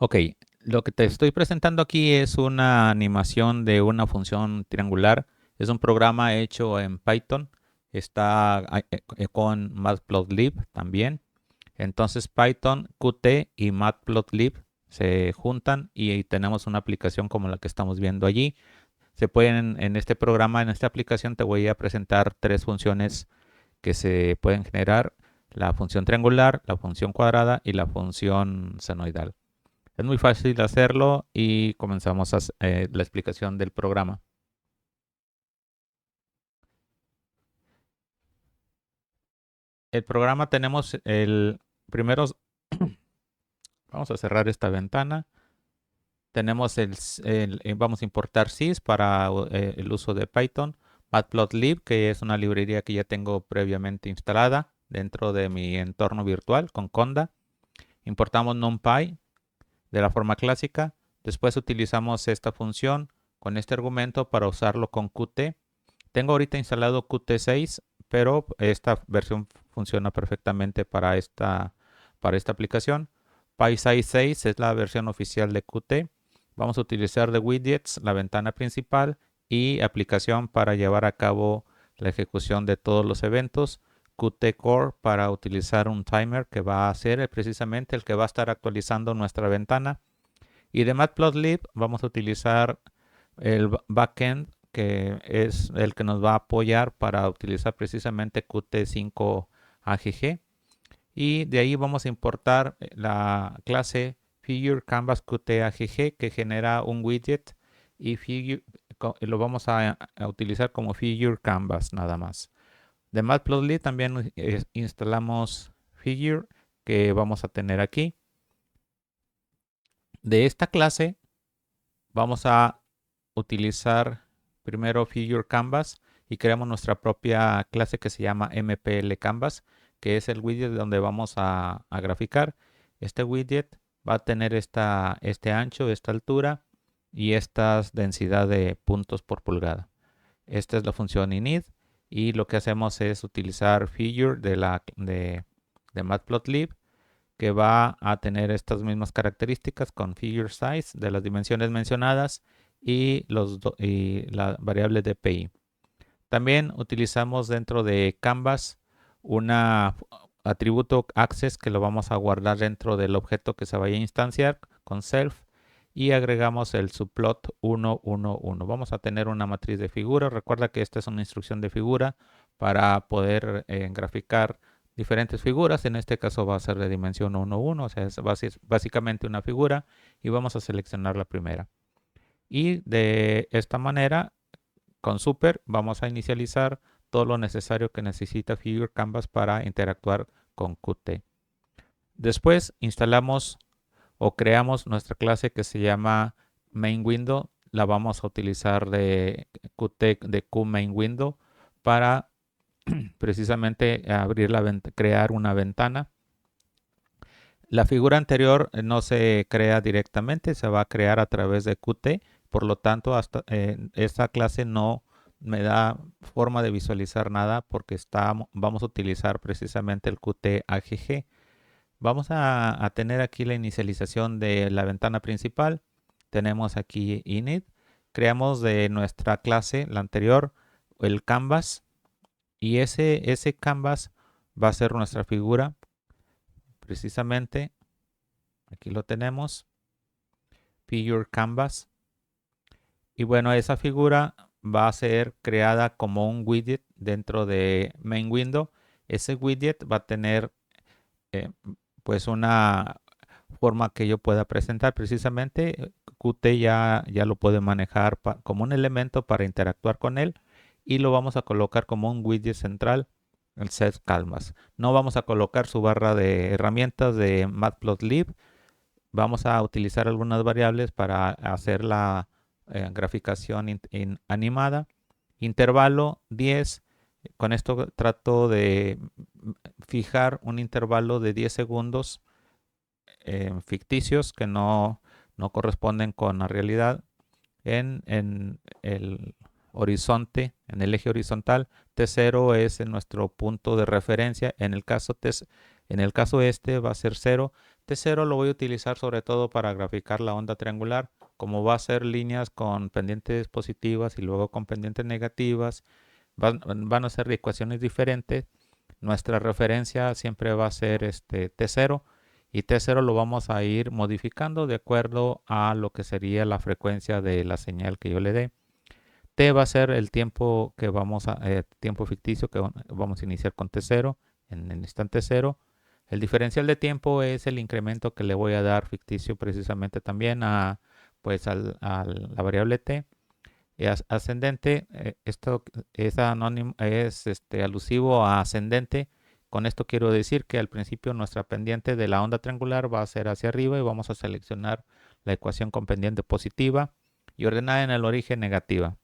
Ok, lo que te estoy presentando aquí es una animación de una función triangular. Es un programa hecho en Python. Está con Matplotlib también. Entonces Python, Qt y Matplotlib se juntan y tenemos una aplicación como la que estamos viendo allí. Se pueden, en este programa, en esta aplicación, te voy a presentar tres funciones que se pueden generar: la función triangular, la función cuadrada y la función senoidal. Es muy fácil hacerlo y comenzamos la explicación del programa. El programa tenemos el primero, vamos a cerrar esta ventana. Tenemos vamos a importar sys para el uso de Python, Matplotlib, que es una librería que ya tengo previamente instalada dentro de mi entorno virtual con Conda. Importamos NumPy de la forma clásica. Después utilizamos esta función con este argumento para usarlo con Qt. Tengo ahorita instalado Qt 6, pero esta versión funciona perfectamente para esta aplicación. PySci 6 es la versión oficial de Qt. Vamos a utilizar de widgets la ventana principal y aplicación para llevar a cabo la ejecución de todos los eventos. Qt Core para utilizar un timer que va a ser precisamente el que va a estar actualizando nuestra ventana. Y de Matplotlib vamos a utilizar el backend, que es el que nos va a apoyar para utilizar precisamente Qt5 AGG. Y de ahí vamos a importar la clase Figure Canvas Qt que genera un widget y lo vamos a utilizar como Figure Canvas nada más. De Matplotlib también instalamos Figure, que vamos a tener aquí. De esta clase vamos a utilizar primero Figure Canvas y creamos nuestra propia clase que se llama MPL Canvas, que es el widget donde vamos a graficar. Este widget va a tener este ancho, esta altura y esta densidad de puntos por pulgada. Esta es la función init y lo que hacemos es utilizar Figure de Matplotlib, que va a tener estas mismas características con figure size de las dimensiones mencionadas y la variable DPI. También utilizamos dentro de Canvas un atributo access que lo vamos a guardar dentro del objeto que se vaya a instanciar con self, y agregamos el subplot 1, 1, 1. Vamos a tener una matriz de figura. Recuerda que esta es una instrucción de figura para poder graficar diferentes figuras. En este caso va a ser de dimensión 1, 1, o sea, es básicamente una figura, y vamos a seleccionar la primera. Y de esta manera, con Super, vamos a inicializar todo lo necesario que necesita Figure Canvas para interactuar con Qt. Después instalamos o creamos nuestra clase que se llama MainWindow. La vamos a utilizar de Qt de QMainWindow para precisamente crear una ventana. La figura anterior no se crea directamente, se va a crear a través de Qt. Por lo tanto, esta clase no me da forma de visualizar nada porque vamos a utilizar precisamente el Qt AGG. Vamos a tener aquí la inicialización de la ventana principal. Tenemos aquí init. Creamos de nuestra clase, la anterior, el canvas, y ese canvas va a ser nuestra figura. Precisamente aquí lo tenemos, Figure Canvas. Y bueno, esa figura va a ser creada como un widget dentro de Main Window. Ese widget va a tener eh, pues una forma que yo pueda presentar. Precisamente Qt ya lo puede manejar como un elemento para interactuar con él, y lo vamos a colocar como un widget central, el Set Canvas. No vamos a colocar su barra de herramientas de Matplotlib. Vamos a utilizar algunas variables para hacer la graficación animada. Intervalo 10. Con esto trato de fijar un intervalo de 10 segundos ficticios que no corresponden con la realidad en el horizonte, en el eje horizontal. T0 es nuestro punto de referencia. En el caso En el caso este va a ser 0. T0 lo voy a utilizar sobre todo para graficar la onda triangular. Como va a ser líneas con pendientes positivas y luego con pendientes negativas, van a ser de ecuaciones diferentes. Nuestra referencia siempre va a ser T0 y T0 lo vamos a ir modificando de acuerdo a lo que sería la frecuencia de la señal que yo le dé. T va a ser el tiempo que tiempo ficticio que vamos a iniciar con T0 en el instante 0. El diferencial de tiempo es el incremento que le voy a dar ficticio precisamente también a la variable T. Ascendente, esto es anónimo, es alusivo a ascendente. Con esto quiero decir que al principio nuestra pendiente de la onda triangular va a ser hacia arriba y vamos a seleccionar la ecuación con pendiente positiva y ordenada en el origen negativa.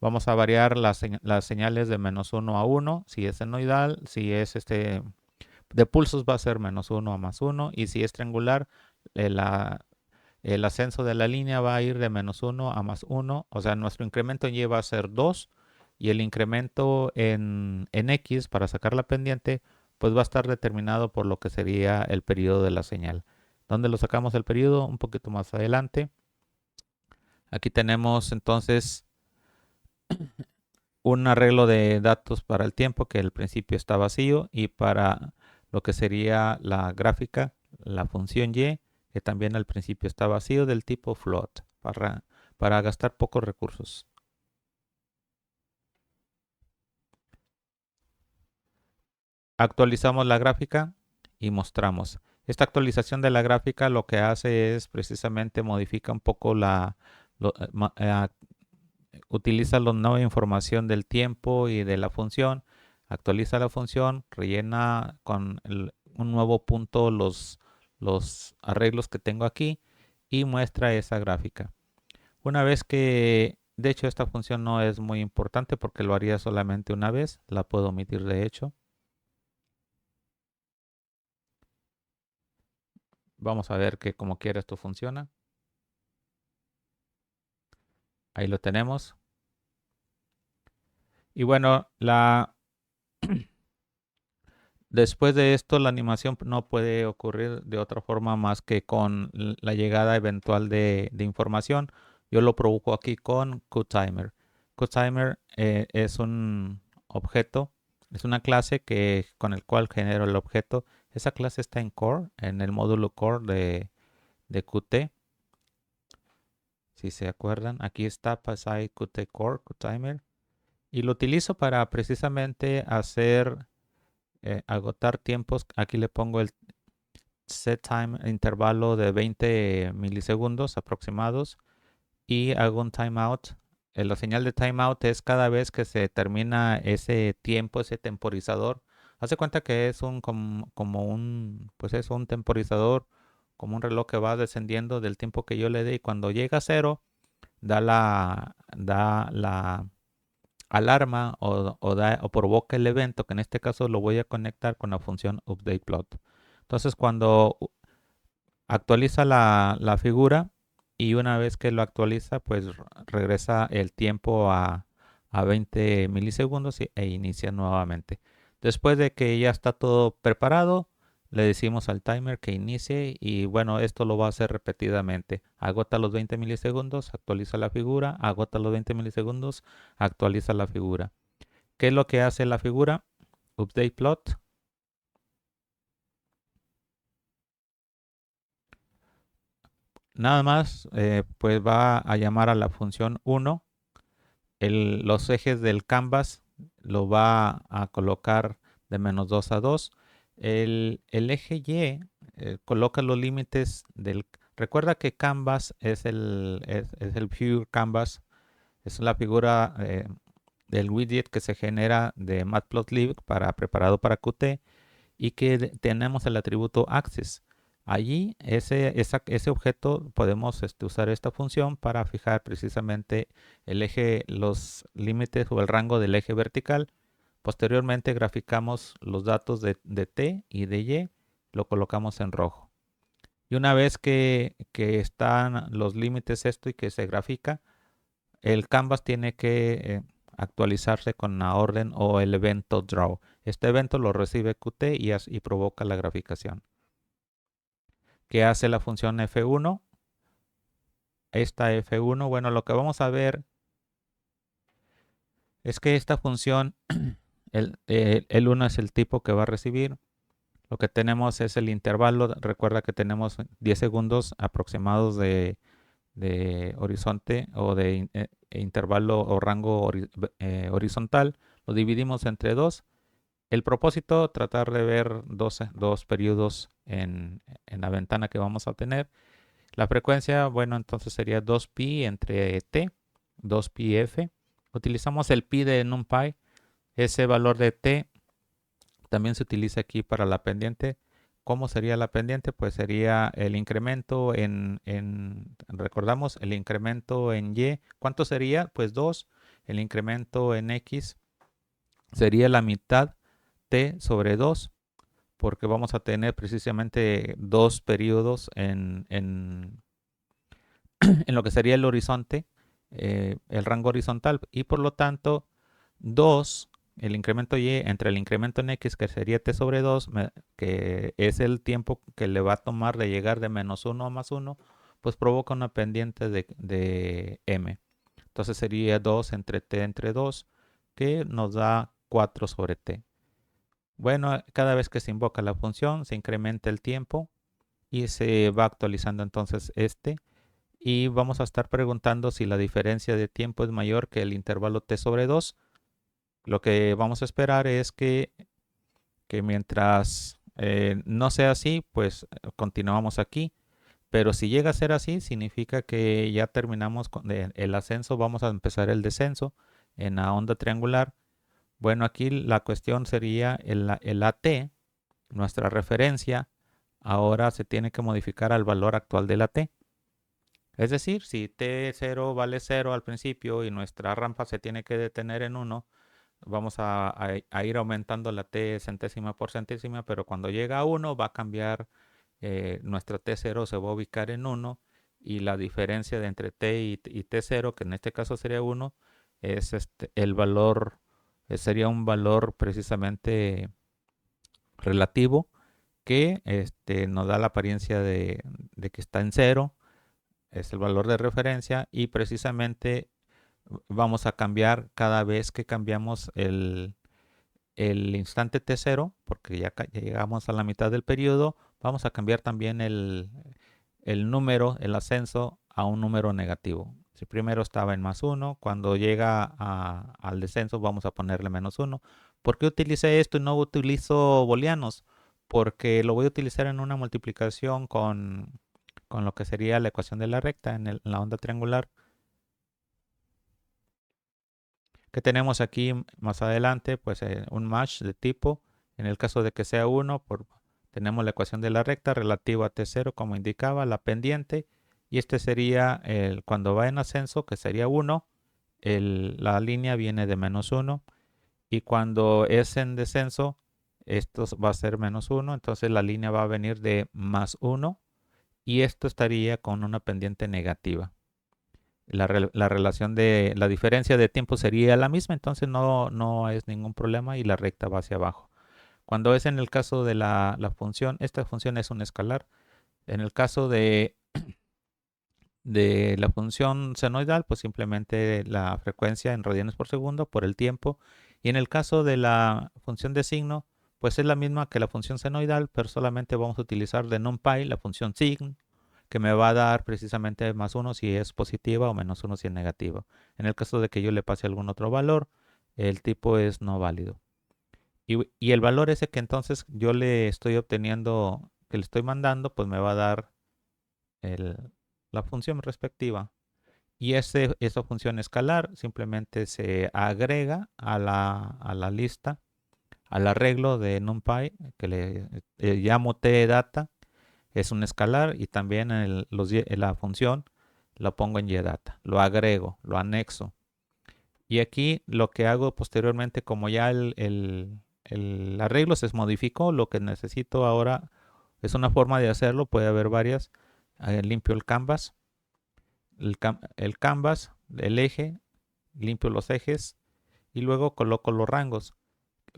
Vamos a variar las señales de -1 a 1, si es senoidal, si es de pulsos va a ser -1 a +1 y si es triangular, el ascenso de la línea va a ir de -1 a +1, o sea, nuestro incremento en Y va a ser 2 y el incremento en X para sacar la pendiente, pues va a estar determinado por lo que sería el periodo de la señal. ¿Dónde lo sacamos el periodo? Un poquito más adelante. Aquí tenemos entonces un arreglo de datos para el tiempo que al principio está vacío y para lo que sería la gráfica, la función y, que también al principio está vacío del tipo float para gastar pocos recursos. Actualizamos la gráfica y mostramos. Esta actualización de la gráfica lo que hace es precisamente modifica un poco lo- eh, utiliza la nueva información del tiempo y de la función, actualiza la función, rellena con un nuevo punto los arreglos que tengo aquí y muestra esa gráfica. Una vez que, de hecho, esta función no es muy importante porque lo haría solamente una vez, la puedo omitir de hecho. Vamos a ver que como quiera esto funciona. Ahí lo tenemos. Y bueno, después de esto, la animación no puede ocurrir de otra forma más que con la llegada eventual de información. Yo lo provoco aquí con QTimer. QTimer es un objeto, es una clase con el cual genero el objeto. Esa clase está en core, en el módulo core de Qt. Si se acuerdan, aquí está Pasai Qt Core, QTimer. Y lo utilizo para precisamente hacer agotar tiempos. Aquí le pongo el set time intervalo de 20 milisegundos aproximados y hago un timeout. La señal de timeout es cada vez que se termina ese tiempo, ese temporizador. Hace cuenta que es como un, pues es un temporizador, como un reloj que va descendiendo del tiempo que yo le dé y cuando llega a cero da la alarma o provoca el evento, que en este caso lo voy a conectar con la función updatePlot. Entonces cuando actualiza la figura y una vez que lo actualiza, pues regresa el tiempo a 20 milisegundos e inicia nuevamente. Después de que ya está todo preparado, le decimos al timer que inicie y bueno, esto lo va a hacer repetidamente. Agota los 20 milisegundos, actualiza la figura, agota los 20 milisegundos, actualiza la figura. ¿Qué es lo que hace la figura? Update plot. Nada más, pues va a llamar a la función 1. Los ejes del canvas lo va a colocar de -2 a 2. El eje Y coloca los límites del... Recuerda que canvas es el pure canvas, es la figura del widget que se genera de Matplotlib preparado para Qt y que tenemos el atributo axis. Allí, ese objeto, podemos usar esta función para fijar precisamente el eje, los límites o el rango del eje vertical. Posteriormente graficamos los datos de T y de Y, lo colocamos en rojo. Y una vez que están los límites esto y que se grafica, el canvas tiene que actualizarse con la orden o el evento draw. Este evento lo recibe Qt y provoca la graficación. ¿Qué hace la función F1? Esta F1, bueno, lo que vamos a ver es que esta función, el 1 es el tipo que va a recibir. Lo que tenemos es el intervalo. Recuerda que tenemos 10 segundos aproximados de horizonte o de intervalo o rango horizontal. Lo dividimos entre 2. El propósito, tratar de ver dos periodos en la ventana que vamos a tener. La frecuencia, bueno, entonces sería 2pi entre t, 2pi f. Utilizamos el pi de NumPy. Ese valor de t también se utiliza aquí para la pendiente. ¿Cómo sería la pendiente? Pues sería el incremento recordamos, el incremento en y. ¿Cuánto sería? Pues 2. El incremento en x sería la mitad t sobre 2, porque vamos a tener precisamente dos periodos en lo que sería el horizonte, el rango horizontal, y por lo tanto 2, el incremento y entre el incremento en x, que sería t sobre 2, que es el tiempo que le va a tomar de llegar de -1 a +1, pues provoca una pendiente de m. Entonces sería 2 entre t entre 2, que nos da 4 sobre t. Bueno, cada vez que se invoca la función, se incrementa el tiempo y se va actualizando entonces y vamos a estar preguntando si la diferencia de tiempo es mayor que el intervalo t sobre 2. Lo que vamos a esperar es que mientras no sea así, pues continuamos aquí. Pero si llega a ser así, significa que ya terminamos con el ascenso, vamos a empezar el descenso en la onda triangular. Bueno, aquí la cuestión sería el AT, nuestra referencia, ahora se tiene que modificar al valor actual de la t. Es decir, si t0 vale 0 al principio y nuestra rampa se tiene que detener en 1, vamos a ir aumentando la t centésima por centésima, pero cuando llega a 1 va a cambiar, nuestra t0 se va a ubicar en 1 y la diferencia de entre t y t0, que en este caso sería 1, es el valor, sería un valor precisamente relativo que nos da la apariencia de que está en 0, es el valor de referencia y precisamente vamos a cambiar cada vez que cambiamos el instante t0, porque ya llegamos a la mitad del periodo, vamos a cambiar también el número, el ascenso a un número negativo. Si primero estaba en +1, cuando llega al descenso vamos a ponerle -1. ¿Por qué utilicé esto y no utilizo booleanos? Porque lo voy a utilizar en una multiplicación con lo que sería la ecuación de la recta en la onda triangular que tenemos aquí más adelante, pues un match de tipo, en el caso de que sea 1, tenemos la ecuación de la recta relativa a t0 como indicaba, la pendiente, y este sería cuando va en ascenso, que sería 1, la línea viene de -1, y cuando es en descenso, esto va a ser -1, entonces la línea va a venir de +1, y esto estaría con una pendiente negativa. La relación de la diferencia de tiempo sería la misma, entonces no es ningún problema y la recta va hacia abajo. Cuando es en el caso de la función, esta función es un escalar. En el caso de la función senoidal, pues simplemente la frecuencia en radianes por segundo por el tiempo. Y en el caso de la función de signo, pues es la misma que la función senoidal, pero solamente vamos a utilizar de NumPy la función sign, que me va a dar precisamente +1 si es positiva o -1 si es negativa. En el caso de que yo le pase algún otro valor, el tipo es no válido. Y el valor ese que entonces yo le estoy obteniendo, que le estoy mandando, pues me va a dar el, la función respectiva. Y esa función escalar simplemente se agrega a la lista, al arreglo de NumPy, que le llamo tdata, es un escalar, y también la función lo pongo en ydata, lo agrego, lo anexo. Y aquí lo que hago posteriormente, como ya el arreglo se modificó, lo que necesito ahora es una forma de hacerlo, puede haber varias. Limpio el canvas, el canvas, el eje, limpio los ejes y luego coloco los rangos.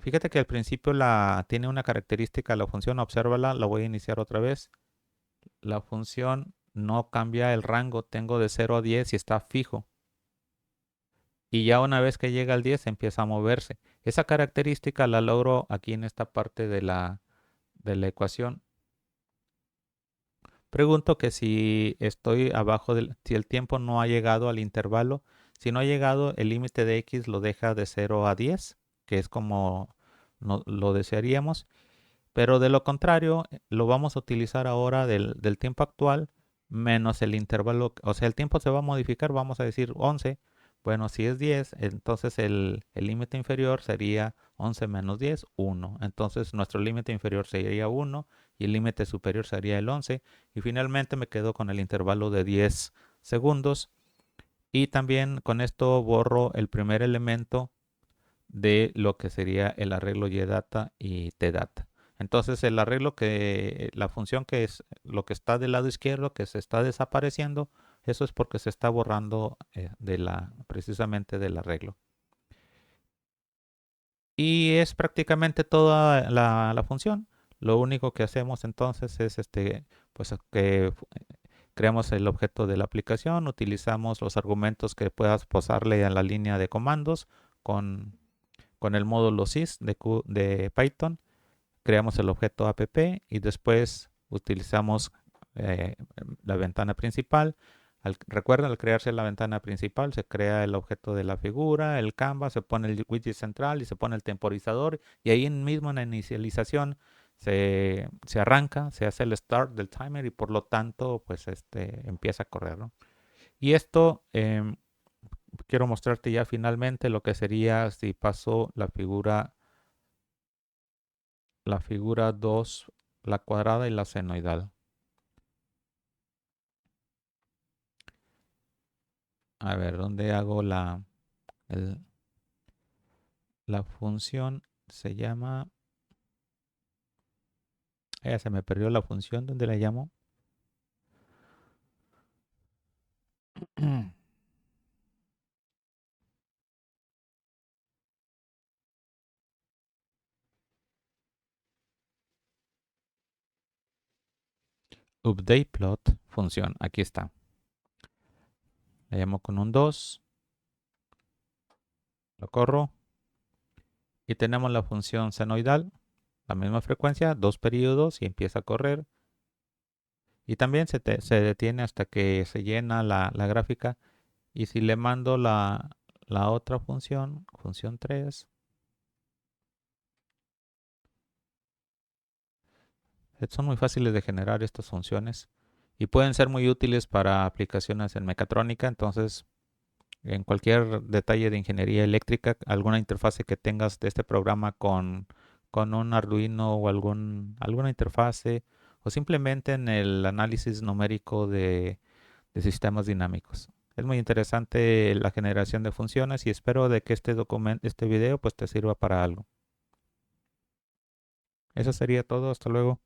fíjate que al principio tiene una característica la función, obsérvala, la voy a iniciar otra vez. La función no cambia el rango, tengo de 0 a 10 y está fijo. Y ya una vez que llega al 10 empieza a moverse. Esa característica la logro aquí en esta parte de la ecuación. Pregunto que si estoy abajo si el tiempo no ha llegado al intervalo, si no ha llegado, el límite de x lo deja de 0 a 10, que es como lo desearíamos. Pero de lo contrario, lo vamos a utilizar ahora del tiempo actual menos el intervalo, o sea, el tiempo se va a modificar, vamos a decir 11. Bueno, si es 10, entonces el límite inferior sería 11 menos 10, 1. Entonces nuestro límite inferior sería 1 y el límite superior sería el 11. Y finalmente me quedo con el intervalo de 10 segundos. Y también con esto borro el primer elemento de lo que sería el arreglo y-data y t-data. Entonces el arreglo la función que es lo que está del lado izquierdo, que se está desapareciendo, eso es porque se está borrando precisamente del arreglo. Y es prácticamente toda la función. Lo único que hacemos entonces es pues que creamos el objeto de la aplicación, utilizamos los argumentos que puedas posarle a la línea de comandos con el módulo sys de Python, creamos el objeto app y después utilizamos eh, la ventana principal. Recuerden, al crearse la ventana principal se crea el objeto de la figura, el canvas, se pone el widget central y se pone el temporizador y ahí mismo en la inicialización se arranca, se hace el start del timer y por lo tanto pues empieza a correr, ¿no? Y esto quiero mostrarte ya finalmente lo que sería si paso la figura 2, la cuadrada y la senoidal. A ver, ¿dónde hago el- la función? Se llama... Ya se me perdió la función. ¿Dónde la llamo? Update plot función. Aquí está. La llamo con un 2. Lo corro. Y tenemos la función senoidal. La misma frecuencia, 2 periodos y empieza a correr. Y también se detiene hasta que se llena la gráfica. Y si le mando la otra función 3, son muy fáciles de generar estas funciones y pueden ser muy útiles para aplicaciones en mecatrónica. Entonces, en cualquier detalle de ingeniería eléctrica, alguna interfase que tengas de este programa con un Arduino o alguna interfase o simplemente en el análisis numérico de sistemas dinámicos. Es muy interesante la generación de funciones y espero de que este video pues te sirva para algo. Eso sería todo. Hasta luego.